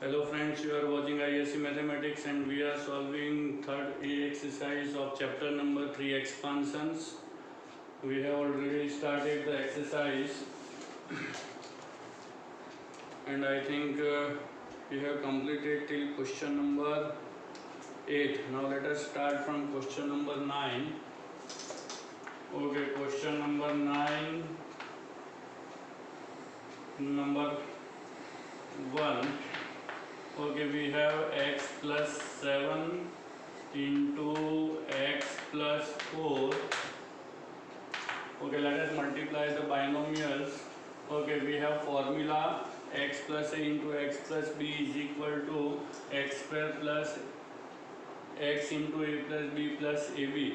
Hello friends, you are watching ISC Mathematics and we are solving third A exercise of chapter number 3 expansions. We have already started the exercise and I think we have completed till question number 8. Now let us start from question number 9. Okay, question number 9, number 1. Okay, we have x plus 7 into x plus 4. Okay, let us multiply the binomials. Okay, we have formula x plus a into x plus b is equal to x square plus x into a plus b plus ab.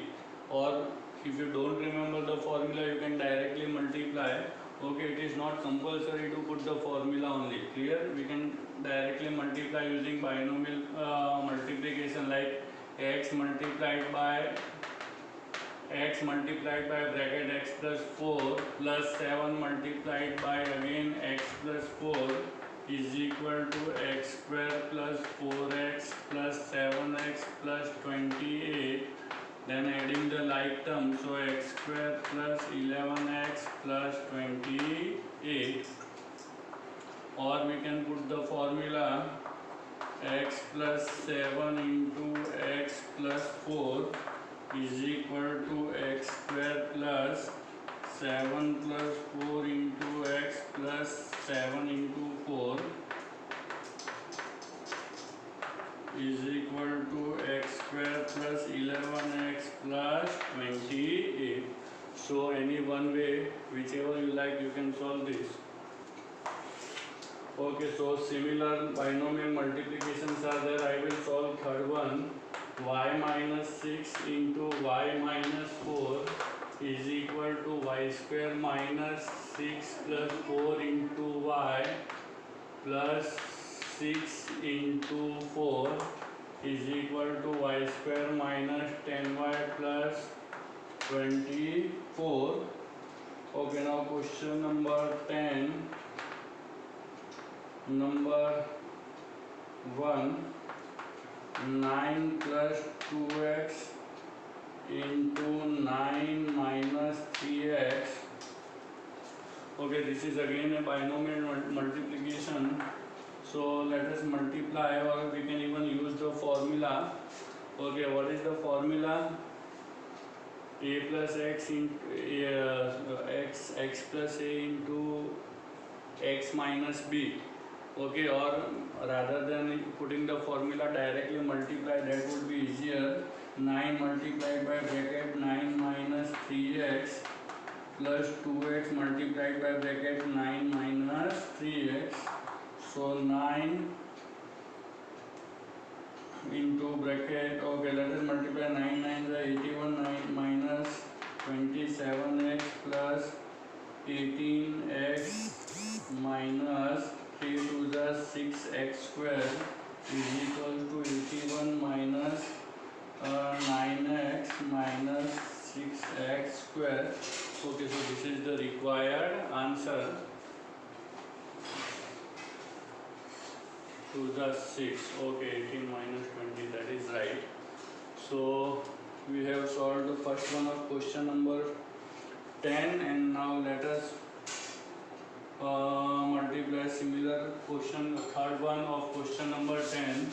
Or if you don't remember the formula, you can directly multiply. Okay, it is not compulsory to put the formula only. Clear? We can directly multiply using binomial multiplication, like x multiplied by bracket x plus 4 plus 7 multiplied by again x plus 4 is equal to x square plus 4x plus 7x plus 28. Then adding the like term, so x square plus 11x plus 28. Or we can put the formula x plus 7 into x plus 4 is equal to x square plus 7 plus 4 into x plus 7 into 4 is equal to x square plus 11x plus 28. So any one way, whichever you like, you can solve this. Okay, so similar binomial multiplications are there. I will solve third one. Y minus 6 into y minus 4 is equal to y square minus 6 plus 4 into y plus 6 into 4 is equal to y square minus 10y plus 24. Okay, now question number 10, number 1. 9 plus 2x into 9 minus 3x. Okay, this is again a binomial multiplication. So let us multiply, or we can even use the formula. Okay, what is the formula? A plus x into x plus a into x minus b. Okay, or rather than putting the formula directly multiply, that would be easier. 9 multiplied by bracket 9 minus 3x plus 2x multiplied by bracket 9 minus 3x. So 9 into bracket, okay, let us multiply 9 9 is 81, 9 minus 27x plus 18x minus 3 to the 6x square is equal to 81 minus 9x minus 6x square. Okay, so this is the required answer to the 6. Okay, 18 minus 20, that is right. So we have solved the first one of question number 10, and now let us multiply similar question, third one of question number 10.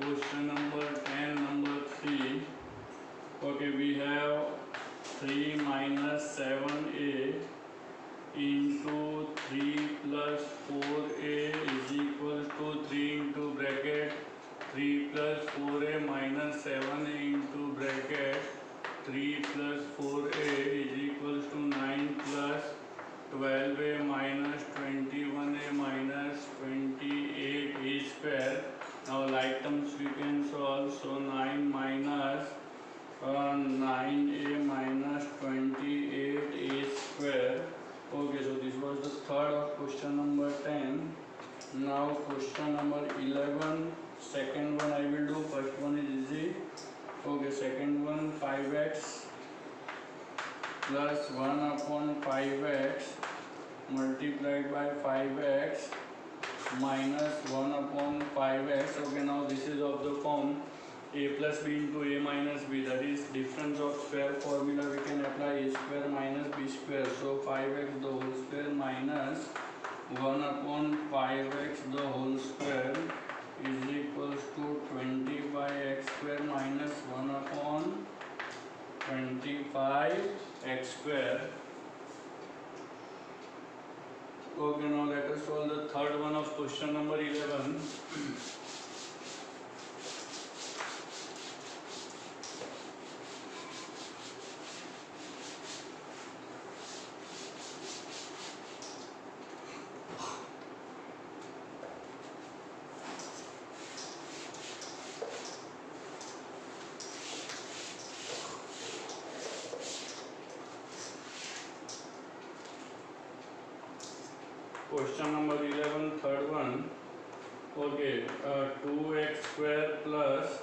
Question number 10, number 3. Okay, we have 3 minus 7a into 3 plus 4a is equal to 3 into bracket 3 plus 4a minus 7a into bracket 3 plus 4a is equal to 9 plus 12a minus 21a minus 28a square. Now like terms we can solve, so 9 minus 9a minus 28a square. Okay, so this was the third of question number 10. Now question number 11. Second one I will do. First one is easy. Okay, second one 5x plus 1 upon 5x multiplied by 5x minus 1 upon 5x. Okay, now this is of the form a plus b into a minus b, that is difference of square formula we can apply a square minus b square. So 5x the whole square minus 1 upon 5x the whole square is equals to 20 by x square minus 1 upon 25 x square. Okay, now let us solve the third one of question number 11. Question number 11, third one. Okay, 2x square plus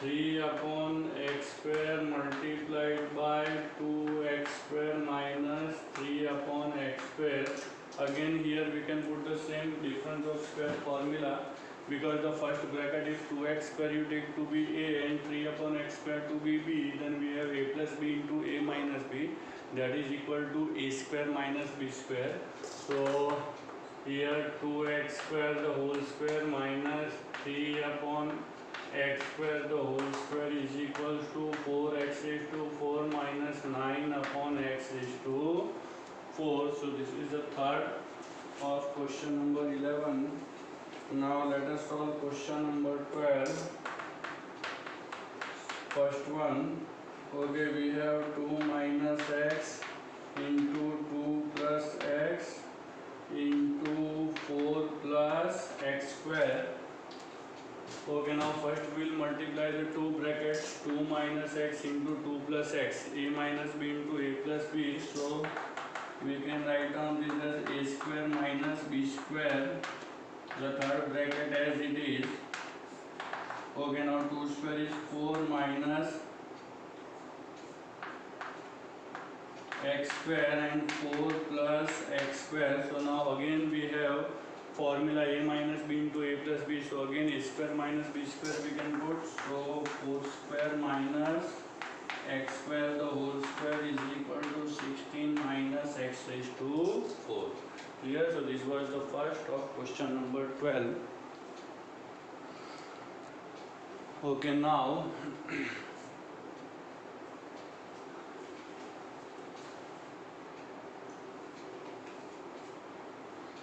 3 upon x square multiplied by 2x square minus 3 upon x square. Again here we can put the same difference of square formula, because the first bracket is 2x square you take to be a and 3 upon x square to be b, then we have a plus b into a minus b, that is equal to a square minus b square. So here 2x square the whole square minus 3 upon x square the whole square is equals to 4x raised to 4 minus 9 upon x raised to 4. So this is the third of question number 11. Now let us solve question number 12. First one. Okay, we have 2 minus x into 2 plus x into 4 plus x square. Okay, now first we will multiply the two brackets, 2 minus x into 2 plus x, a minus b into a plus b. So we can write down this as a square minus b square, the third bracket as it is. Okay, now 2 square is 4 minus x square and 4 plus x square. So now again we have formula a minus b into a plus b. So again a square minus b square we can put. So 4 square minus x square the whole square is equal to 16 minus x raised to 4. Clear? So this was the first of question number 12. Okay, now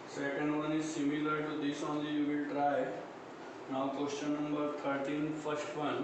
second one is similar to this, only you will try. Now question number 13, first one.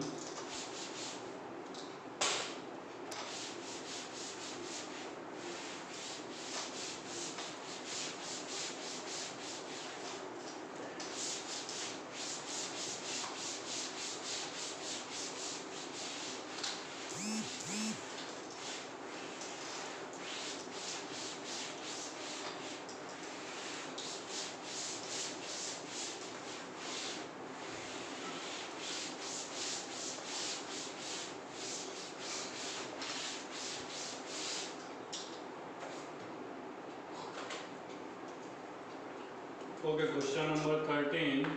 Okay, question number 13.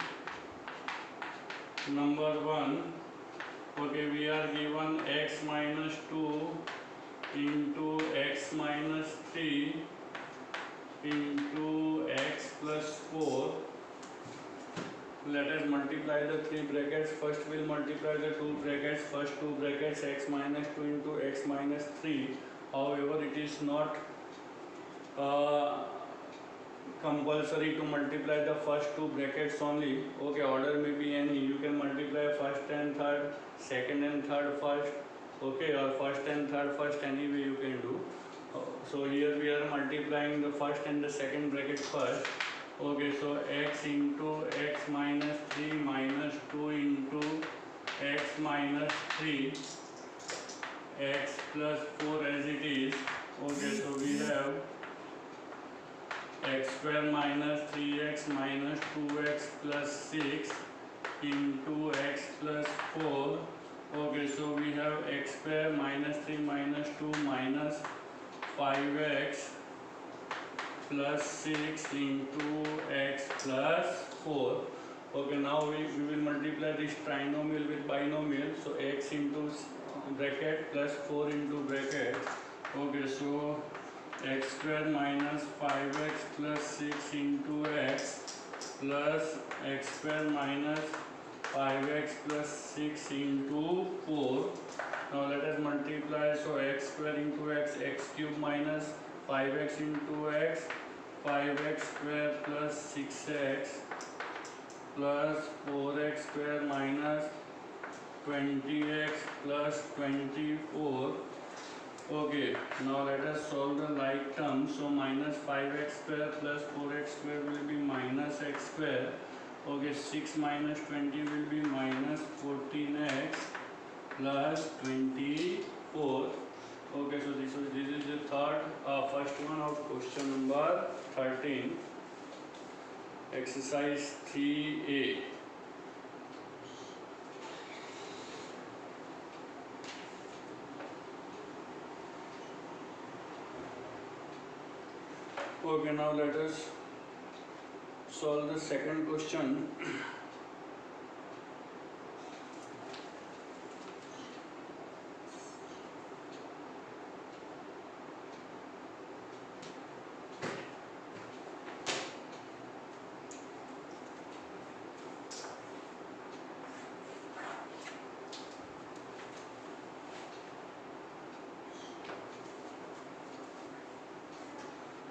Number 1. Okay, we are given x minus 2 into x minus 3 into x plus 4. Let us multiply the three brackets. First we will multiply the two brackets. First two brackets x minus 2 into x minus 3. However, it is not compulsory to multiply the first two brackets only. Okay, order may be any. You can multiply first and third, second and third first. Okay, or first and third first, anyway you can do. So here we are multiplying the first and the second bracket first. Okay, so x into x minus 3 minus 2 into x minus 3 x plus 4 as it is. Okay, so we have x square minus 3x minus 2x plus 6 into x plus 4. Okay, so we have x square minus 3 minus 2 minus 5x plus 6 into x plus 4. Okay, now we will multiply this trinomial with binomial. So x into bracket plus 4 into bracket. Okay, so x square minus 5x plus 6 into x plus x square minus 5x plus 6 into 4. Now let us multiply. So x square into x, x cube minus 5x into x, 5x square plus 6x plus 4x square minus 20x plus 24. Okay, now let us solve the like term. So minus 5x square plus 4x square will be minus x square. Okay, 6 minus 20 will be minus 14x plus 24. Okay, so this is the first one of question number 13, exercise 3A. Okay, now let us solve the second question.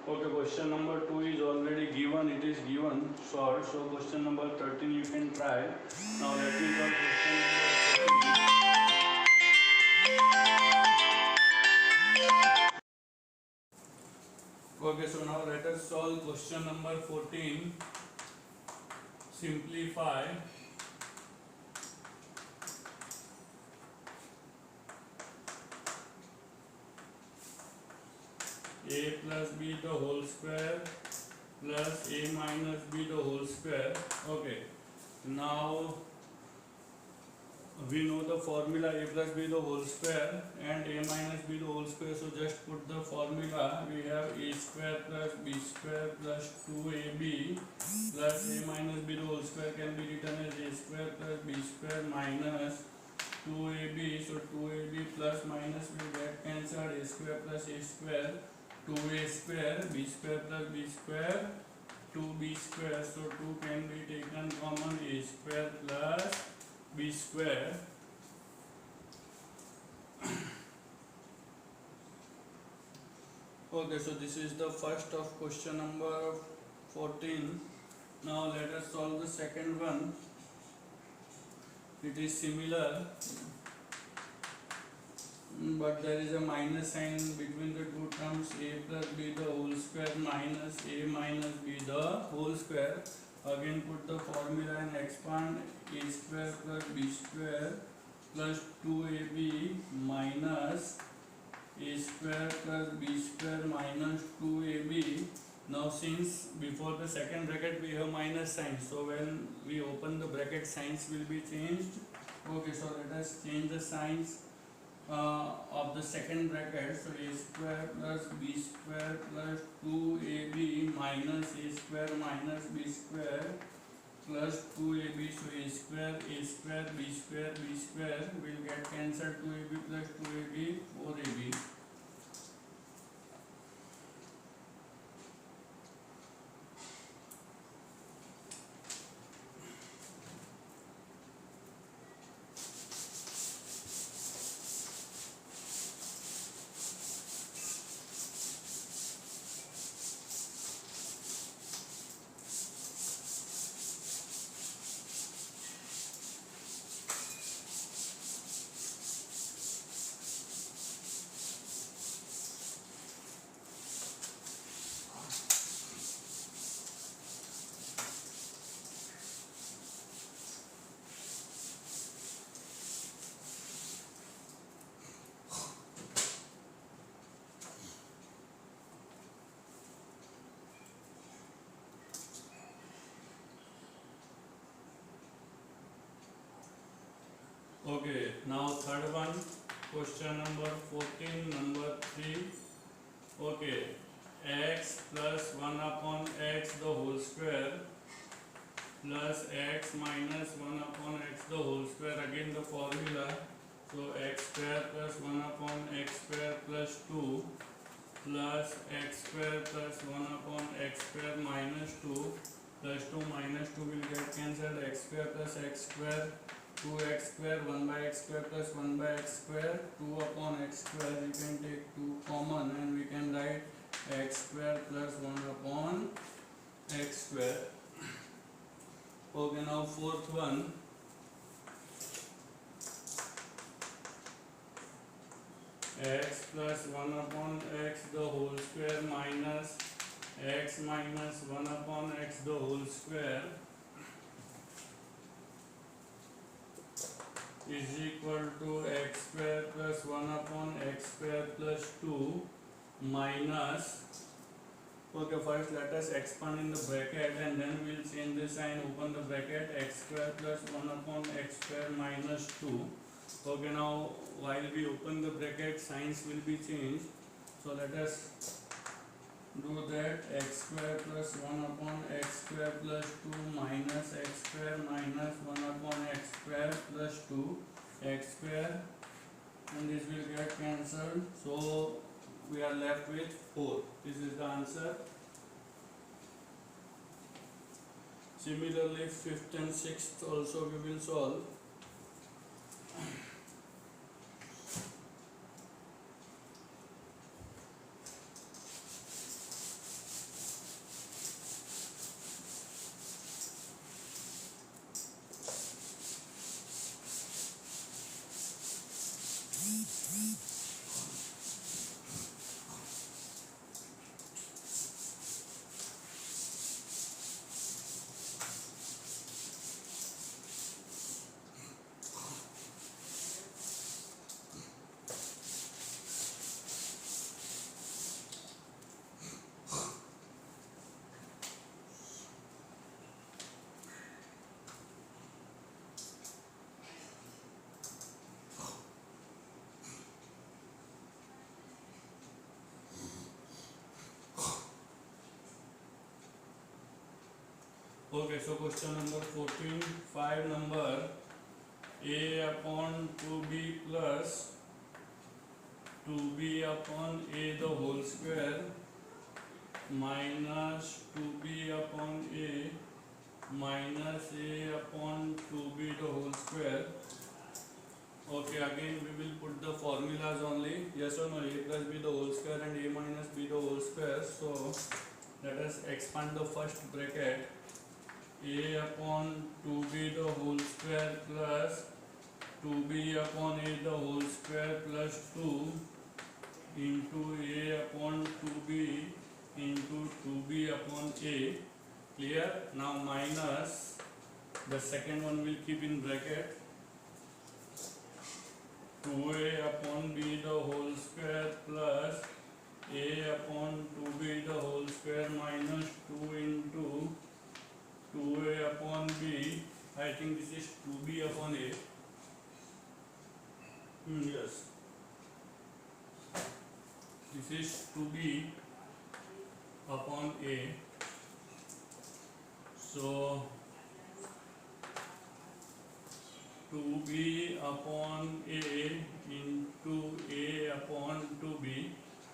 Okay, question number 2 is already given, it is given short. So question number 13 you can try. Now let me solve question number 14. Okay, so now let us solve question number 14. Simplify. A plus b the whole square plus a minus b the whole square. Okay, now we know the formula a plus b the whole square and a minus b the whole square. So just put the formula. We have a square plus b square plus 2ab plus a minus b the whole square can be written as a square plus b square minus 2ab. So 2ab plus minus will get cancelled. A square plus a square, 2a square, b square plus b square, 2b square. So 2 can be taken common, a square plus b square. Okay, so this is the first of question number 14. Now let us solve the second one. It is similar, but there is a minus sign between the two terms. A plus b the whole square minus a minus b the whole square. Again put the formula and expand. A square plus b square plus 2ab minus a square plus b square minus 2ab. Now since before the second bracket we have minus sign, so when we open the bracket signs will be changed. Okay, so let us change the signs of the second bracket. So a square plus b square plus 2ab minus a square minus b square plus 2ab. So a square b square will get cancelled. 2ab plus 2ab 4ab. now third one, question number 14, number 3. Okay, x plus 1 upon x the whole square plus x minus 1 upon x the whole square. Again the formula. So x square plus 1 upon x square plus 2 plus x square plus 1 upon x square minus 2 plus 2 minus 2 will get cancelled. X square plus x square, 2x square, 1 by x square plus 1 by x square, 2 upon x square. We can take 2 common and we can write x square plus 1 upon x square. Okay, now fourth one. X plus 1 upon x the whole square minus x minus 1 upon x the whole square is equal to x square plus 1 upon x square plus 2 minus. Okay, first let us expand in the bracket and then we will change the sign. Open the bracket, x square plus 1 upon x square minus 2. Okay, now while we open the bracket, signs will be changed. So let us do that. X square plus 1 upon x square plus 2 minus x square minus 1 upon x square plus 2 x square, and this will get cancelled. So we are left with 4. This is the answer. Similarly, 5th and 6th also we will solve. Okay, so question number 14, 5 number a upon 2b plus 2b upon a the whole square minus 2b upon a minus a upon 2b the whole square. Okay, again we will put the formulas only. Yes or no? A plus b the whole square and a minus b the whole square. So let us expand the first bracket. A upon 2b the whole square plus 2b upon a the whole square plus 2 into a upon 2b into 2b upon a. Clear? Now minus the second one will keep in bracket, 2a upon b the whole square plus a upon 2b the whole square minus 2 into 2a upon b. I think this is 2b upon a. Yes. This is 2b upon a. So 2b upon a into a upon 2b.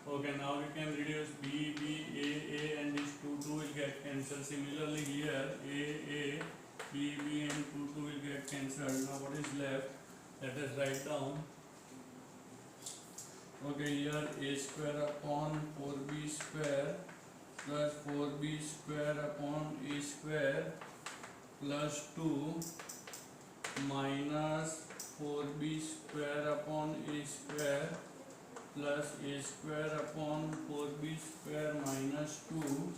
Okay, now we can reduce b, a, and this 2 will get cancelled. Similarly here, a, b, and 2 will get cancelled. Now what is left? Let us write down. Okay, here a square upon 4b square plus 4b square upon a square plus 2 minus 4b square upon a square plus a square upon 4b square minus 2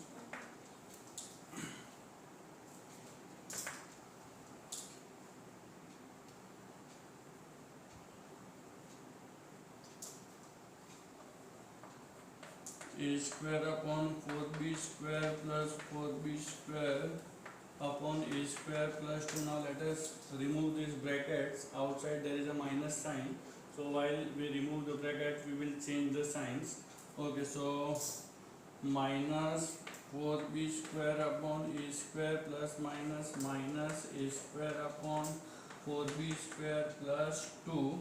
a square upon 4b square plus 4b square upon a square plus 2. Now let us remove these brackets. Outside there is a minus sign, so while we remove the bracket we will change the signs. Okay, so minus 4b square upon a square plus minus minus a square upon 4b square plus 2.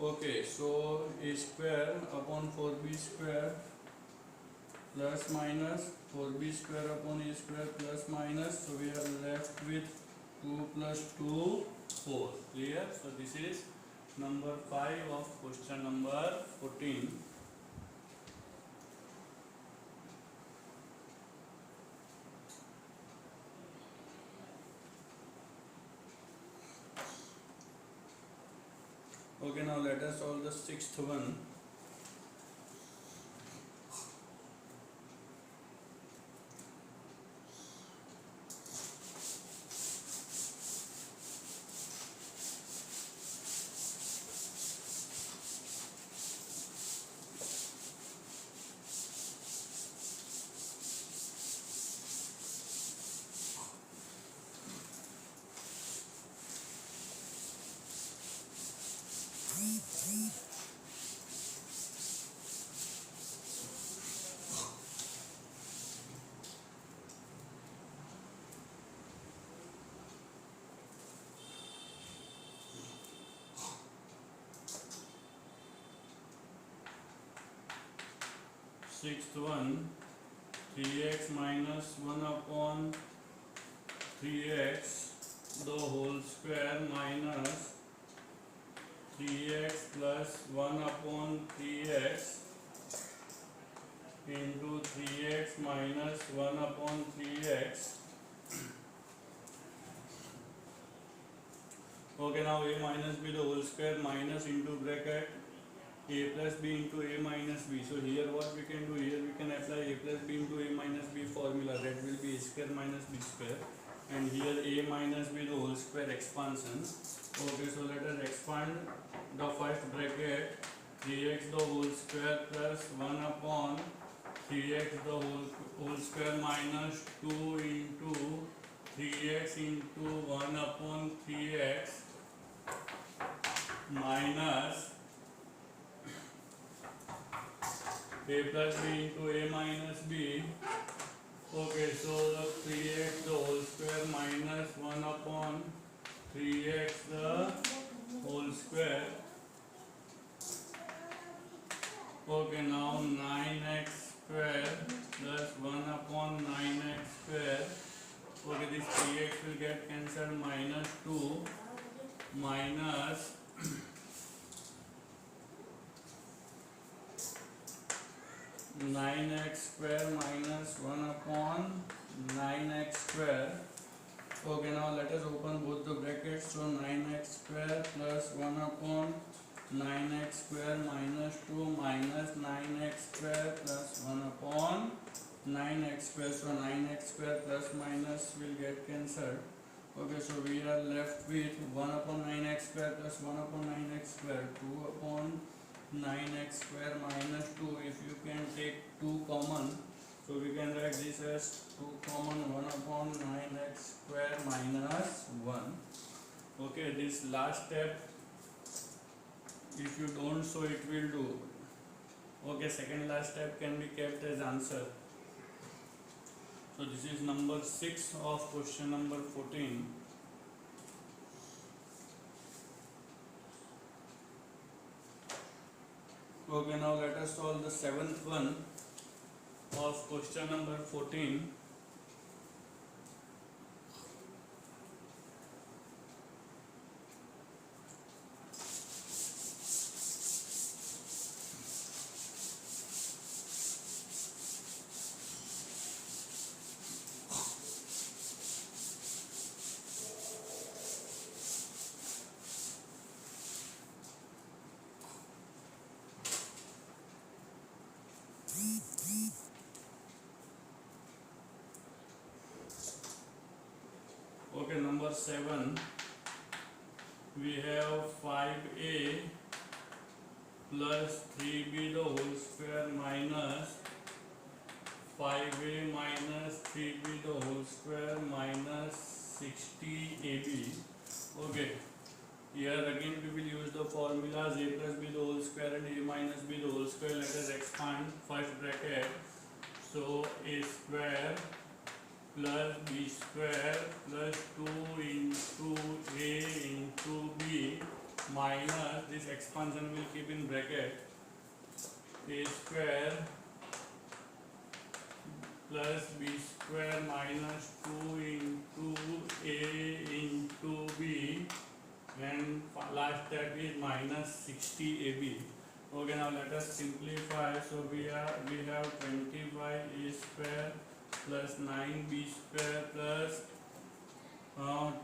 Okay, so a square upon 4b square plus minus 4b square upon a square plus minus, so we are left with 2 plus 2 4. Clear? So this is number 5 of question number 14. Okay, now let us solve the sixth one. Sixth one, 3x minus 1 upon 3x the whole square minus 3x plus 1 upon 3x into 3x minus 1 upon 3x. Okay, now a minus b the whole square minus into bracket a plus b into a minus b. So here what we can do, here we can apply a plus b into a minus b formula, that will be a square minus b square, and here a minus b the whole square expansion. Okay, so let us expand the first bracket, 3x the whole square plus 1 upon 3x the whole square minus 2 into 3x into 1 upon 3x minus a plus b into a minus b. Okay, so the 3x the whole square minus 1 upon 3x the whole square. Okay, now 9x square plus 1 upon 9x square. Okay, this 3x will get cancelled, minus 2 minus 9x square minus 1 upon 9x square. Okay, now let us open both the brackets. So 9x square plus 1 upon 9x square minus 2 minus 9x square plus 1 upon 9x square. So 9x square plus minus will get cancelled. Okay, so we are left with 1 upon 9x square plus 1 upon 9x square, 2 upon 9x square minus 2. If you can take 2 common, so we can write this as 2 common, 1 upon 9x square minus 1. Okay, this last step, if you don't, so it will do. Okay, second last step can be kept as answer. So this is number 6 of question number 14. Okay, now let us solve the 7th one of question number 14. Okay, number 7, we have 5a plus 3b the whole square minus 5a minus 3b the whole square minus 60ab. Okay, here again we will use the formulas a plus b the whole square and a minus b the whole square. Let us expand first bracket. So a square plus b square plus 2 into a into b minus, this expansion will keep in bracket, a square plus b square minus 2 into a into b, and last that is minus 60ab. Okay, now let us simplify. So we have 25a square plus 9b square plus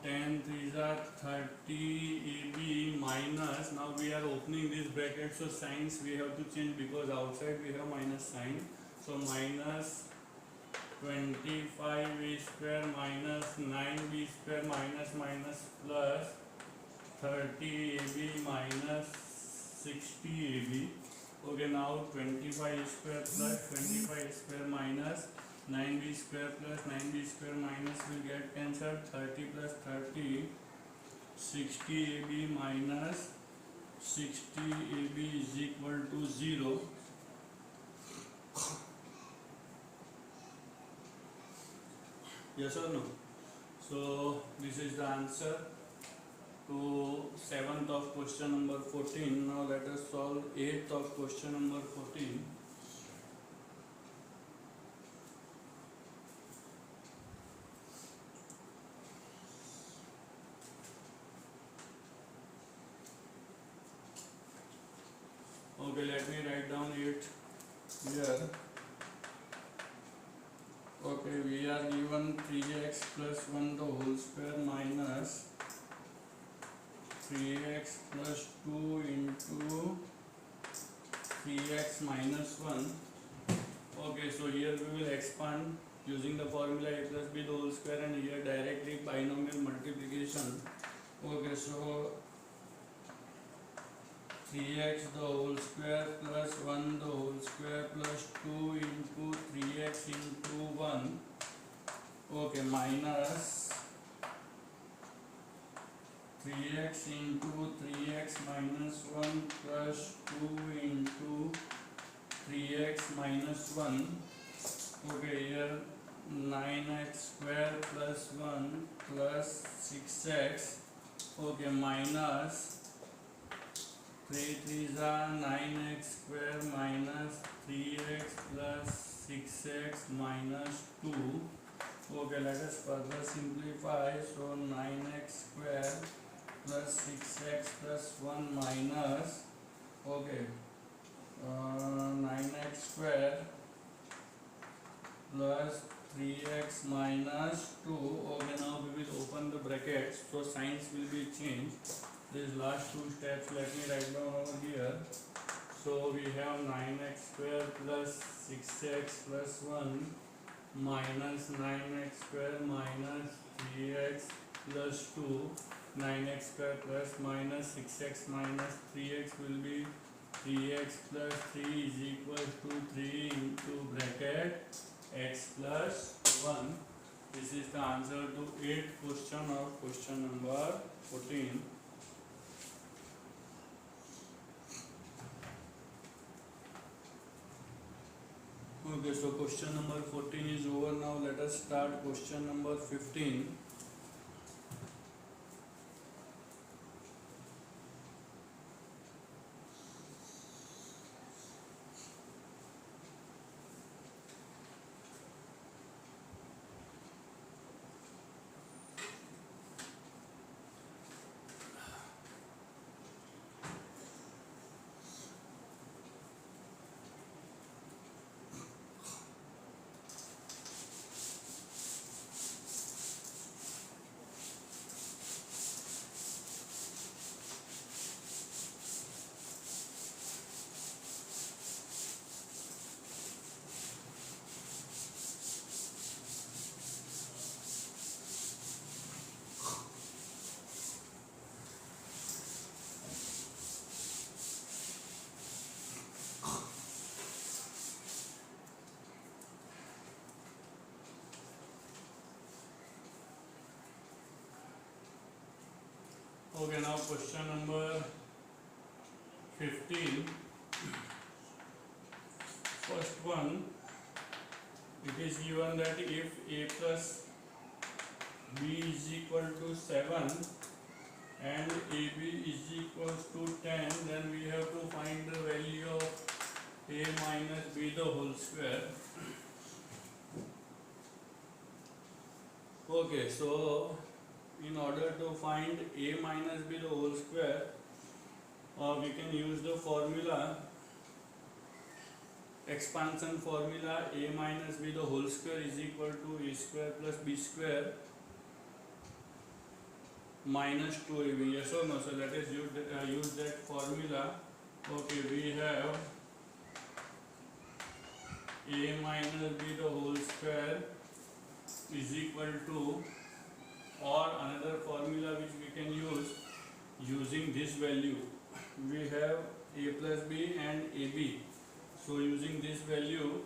10 3s are 30ab minus, now we are opening this bracket, so signs we have to change because outside we have minus sign. So minus 25a square minus 9b square minus minus plus 30ab minus 60ab. Okay, now 25 square plus 25 square minus 9b square plus 9b square minus will get cancelled. 30 plus 30, 60ab minus 60ab is equal to 0. Yes or no? So this is the answer to 7th of question number 14. Now let us solve 8th of question number 14. Okay, let me write down it here. Okay, we are given 3x plus 1 the whole square minus 3x plus 2 into 3x minus 1. Okay, so here we will expand using the formula a plus b the whole square, and here directly binomial multiplication. Okay, so 3x the whole square plus 1 the whole square plus 2 into 3x into 1. Okay, minus 3x into 3x minus 1 plus 2 into 3x minus 1. Okay, here 9x square plus 1 plus 6x. Okay, minus 3 3s are 9x square minus 3x plus 6x minus 2. Okay, let us further simplify. So 9x square plus 6x plus 1 minus, okay, 9x square plus 3x minus 2. Okay, now we will open the brackets, so signs will be changed. These last two steps let me write down over here. So we have 9x square plus 6x plus 1 minus 9x square minus 3x plus 2. 9x square plus minus 6x minus 3x will be 3x plus 3 is equal to 3 into bracket x plus 1. This is the answer to 8th question of question number 14. Okay, so question number 14 is over. Now let us start question number 15. Okay, now question number 15. First one, it is given that if a plus b is equal to 7 and ab is equals to 10, then we have to find the value of a minus b the whole square. Okay, so in order to find a minus b the whole square, we can use the formula, expansion formula. A minus b the whole square is equal to a square plus b square minus 2ab. Yes or no? So let us use that formula. Okay, we have a minus b the whole square is equal to, or another formula which we can use using this value, we have a plus b and ab. So using this value,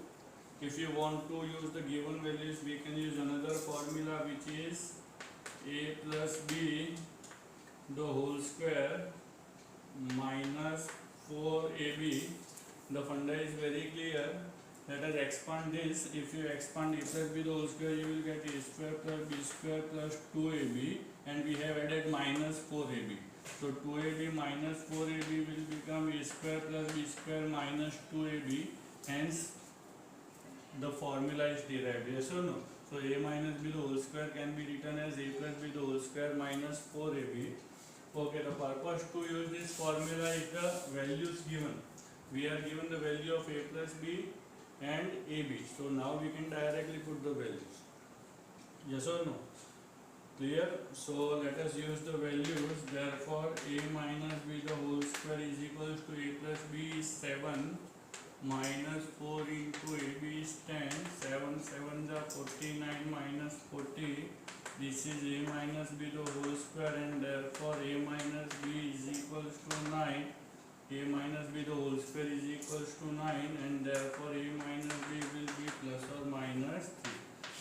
if you want to use the given values, we can use another formula which is a plus b the whole square minus 4ab. The funda is very clear. Let us expand this. If you expand a plus b the whole square, you will get a square plus b square plus 2ab, and we have added minus 4ab. So 2ab minus 4ab will become a square plus b square minus 2ab. Hence the formula is derived. Yes or no? So a minus b the whole square can be written as a plus b the whole square minus 4ab. Okay, the purpose to use this formula is the values given. We are given the value of a plus b and ab. So now we can directly put the values. Yes or no? Clear? So let us use the values. Therefore a minus b the whole square is equals to a plus b is 7 minus 4 into ab is 10. 7 7 are 49 minus 40. This is a minus b the whole square, and therefore a minus b is equals to 9. A minus b the whole square is equals to 9, and therefore a minus b will be plus or minus 3.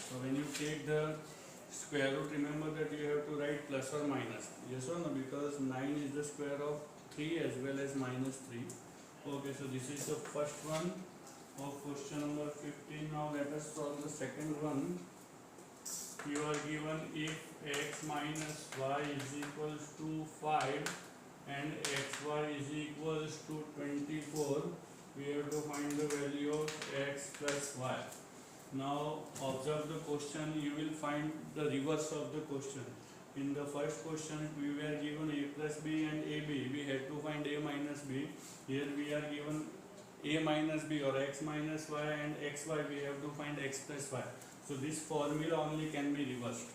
So when you take the square root, remember that you have to write plus or minus. Yes or no? Because 9 is the square of 3 as well as minus 3. Okay, so this is the first one of question number 15. Now let us solve the second one. You are given if x minus y is equals to 5 and xy is equals to 24, we have to find the value of x plus y. Now observe the question. You will find the reverse of the question. In the first question we were given a plus b and ab. We had to find a minus b. Here we are given a minus b or x minus y and xy. We have to find x plus y. So this formula only can be reversed.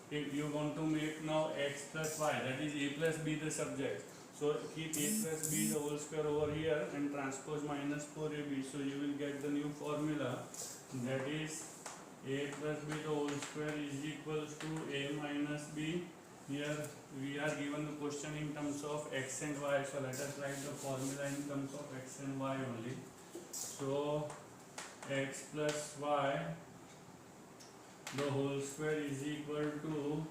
If you want to make now x plus y, that is a plus b the subject. So keep a plus b the whole square over here and transpose minus 4ab. So you will get the new formula, that is a plus b the whole square is equals to a minus b. Here we are given the question in terms of x and y. So let us write the formula in terms of x and y only. So x plus y the whole square is equal to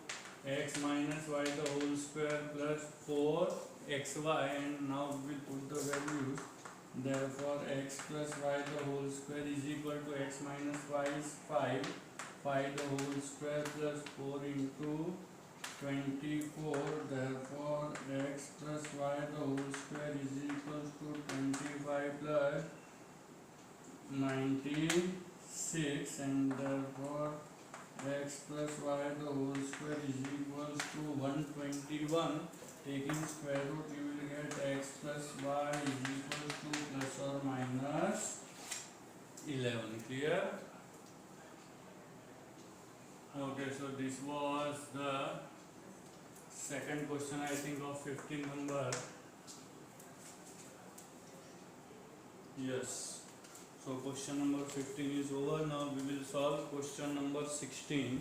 x minus y the whole square plus 4xy, and now we will put the values. Therefore x plus y the whole square is equal to x minus y is 5. 5 the whole square plus 4 into 24. Therefore x plus y the whole square is equal to 25 plus 96, and therefore x plus y the whole square is equals to 121. Taking square root, you will get x plus y is equals to plus or minus 11. Clear? Okay, so this was the second question, I think, of 15 number. Yes. So question number 15 is over. Now we will solve question number 16.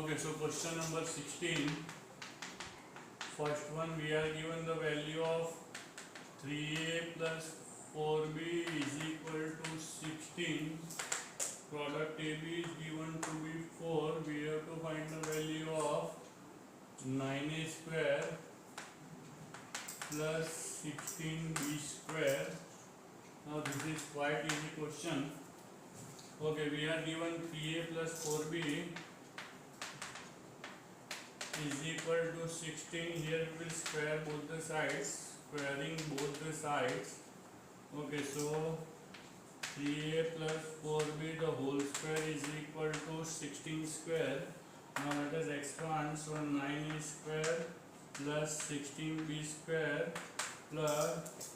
Okay, so question number 16. First one, we are given the value of 3a plus 4b is equal to 16. Product AB is given to be 4. We have to find the value of 9a square plus 16b square. Now this is quite easy question. Okay, we are given 3a plus 4b is equal to 16. Here we will square both the sides. Squaring both the sides. Okay, so 3a plus 4b the whole square is equal to 16 square. Now let us expand. So 9a square plus 16b square plus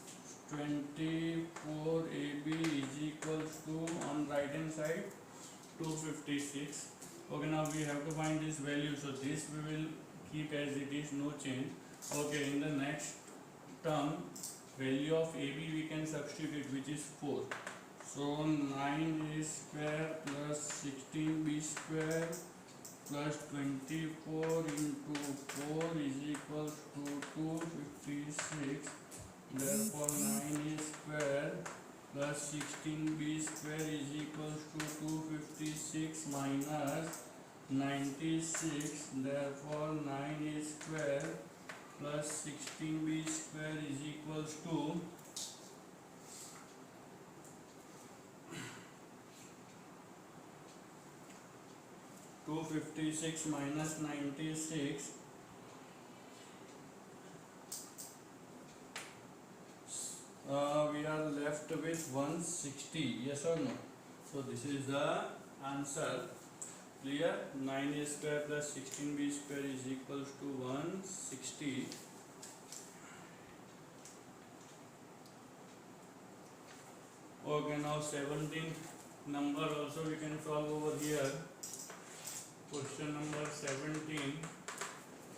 24ab is equals to, on right hand side, 256. Okay, now we have to find this value. So this we will keep as it is, no change. Okay, in the next term, value of AB we can substitute, which is 4. So 9a square plus 16b square plus 24 into 4 is equal to 256. Therefore 9a square plus 16b square is equal to 256 minus 96. Therefore 9a square plus 16b square is equals to 256 minus 96. We are left with 160. Yes or no? So this is the answer. Clear? 9a square plus 16b square is equals to 160. Okay, now 17th number also we can solve over here. Question number 17.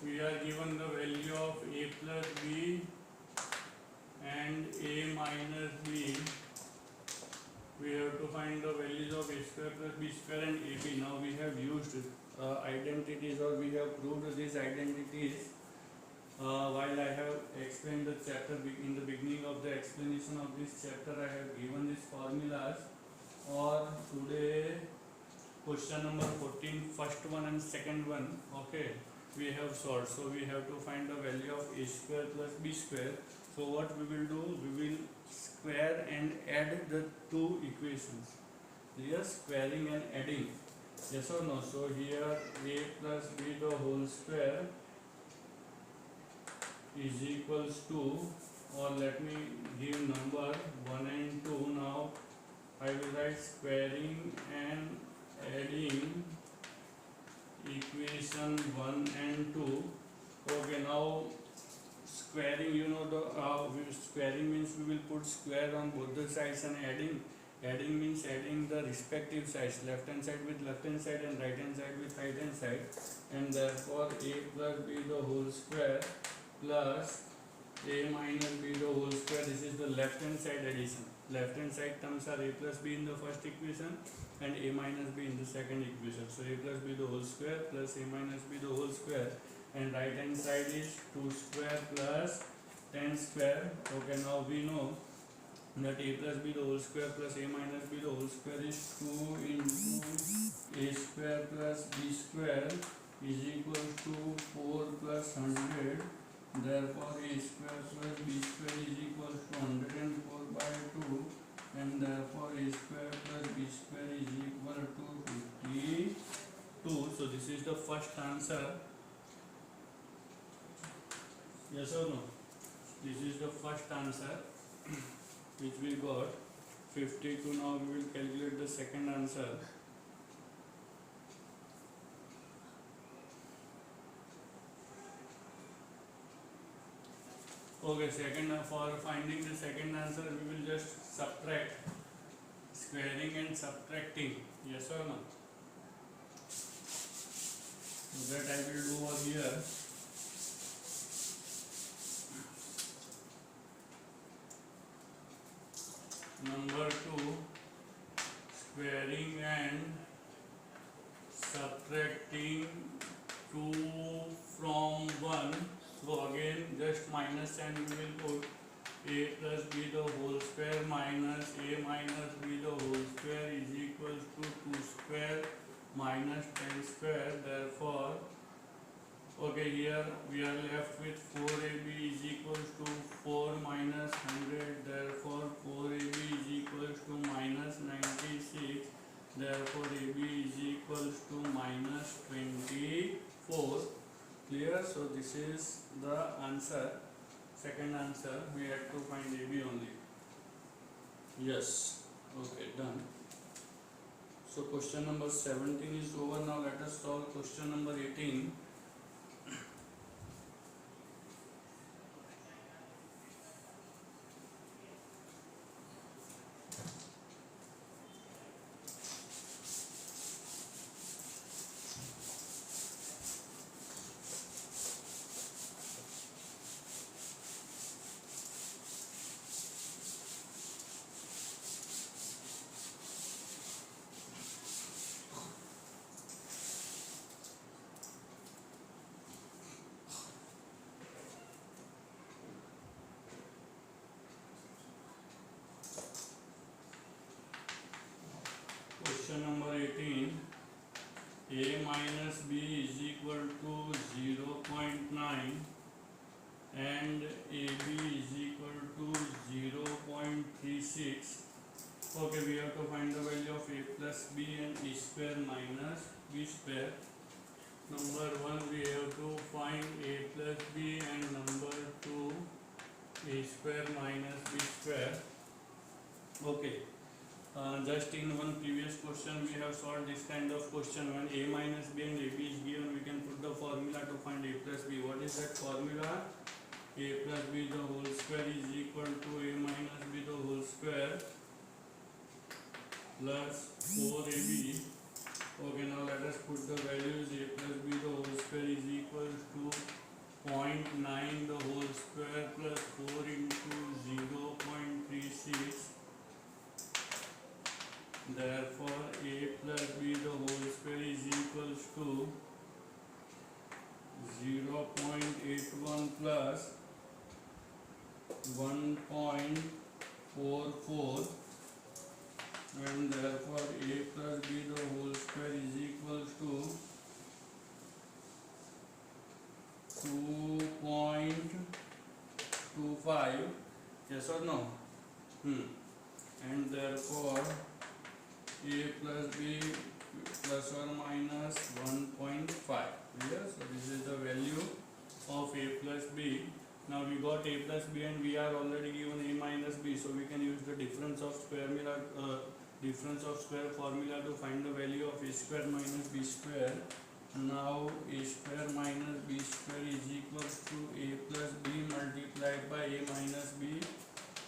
We are given the value of a plus b and a minus b. We have to find the values of a square plus b square and ab. Now we have used identities, or we have proved these identities while I have explained the chapter. In the beginning of the explanation of this chapter, I have given these formulas. Or today, question number 14, first one and second one, okay, we have solved. So we have to find the value of a square plus b square. So what we will do, we will square and add the two equations. Here squaring and adding. Yes or no? So here a plus b the whole square is equals to, or let me give number 1 and 2. Now I will write squaring and adding equation 1 and 2. Okay, now squaring, you know the squaring means we will put square on both the sides, and adding means adding the respective sides, left hand side with left hand side and right hand side with right hand side. And therefore a plus b the whole square plus a minus b the whole square. This is the left hand side addition. Left hand side terms are a plus b in the first equation and a minus b in the second equation. So a plus b the whole square plus a minus b the whole square, and right hand side is 2 square plus 10 square. Okay, now we know that a plus b the whole square plus a minus b the whole square is 2 into a square plus b square is equal to 4 plus 100. Therefore a square plus b square is equal to 104 by 2, and therefore a square plus b square is equal to 52. So this is the first answer. Yes or no? This is the first answer which we got, 52. Now we will calculate the second answer. Okay, for finding the second answer, we will just subtract, squaring and subtracting. Yes or no? So that I will do over here. Number 2, squaring and subtracting minus sign we will put a plus b the whole square minus a minus b the whole square is equals to 2 square minus 10 square. Therefore, okay, here we are left with 4ab is equals to 4 minus 100. Therefore, 4ab is equals to minus 96. Therefore, ab is equals to minus 24. Clear? So this is the answer. Second answer, we had to find ab only. Yes. Okay, done. So question number 17 is over. Now let us solve question number 18. Question number 18, a minus b is equal to 0.9 and ab is equal to 0.36. Okay, we have to find the value of a plus b and a square minus b square. Number 1, we have to find a plus b, and number 2, a square minus b square. Okay. Just in one previous question we have solved this kind of question. When a minus b and ab is given, we can put the formula to find a plus b. What is that formula? A plus b the whole square is equal to a minus b the whole square plus 4ab. Okay, now let us put the values. A plus b the whole square is equal to 0.9 the whole square plus 4 into 0.36. Therefore, a plus b the whole square is equals to 0.81 plus 1.44, and therefore a plus b the whole square is equals to 2.25. Yes or no? And therefore a plus b plus or minus 1.5. Yes, so this is the value of a plus b. Now we got a plus b and we are already given a minus b, so we can use the difference of square formula to find the value of a square minus b square. Now a square minus b square is equals to a plus b multiplied by a minus b.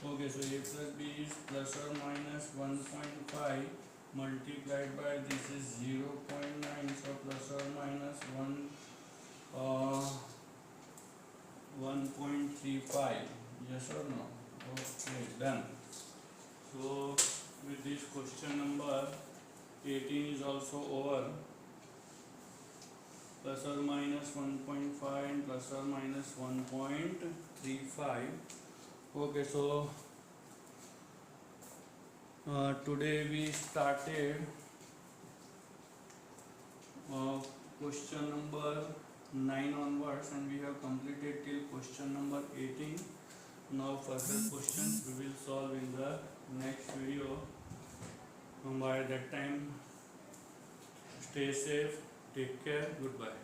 Okay, so a plus b is plus or minus 1.5 multiplied by this is 0.9, so plus or minus 1.35. Yes or no? Okay, done. So with this question number 18 is also over. Plus or minus 1.5 and plus or minus 1.35. Okay, so today we started question number 9 onwards, and we have completed till question number 18. Now further questions we will solve in the next video. By that time, stay safe, take care, goodbye.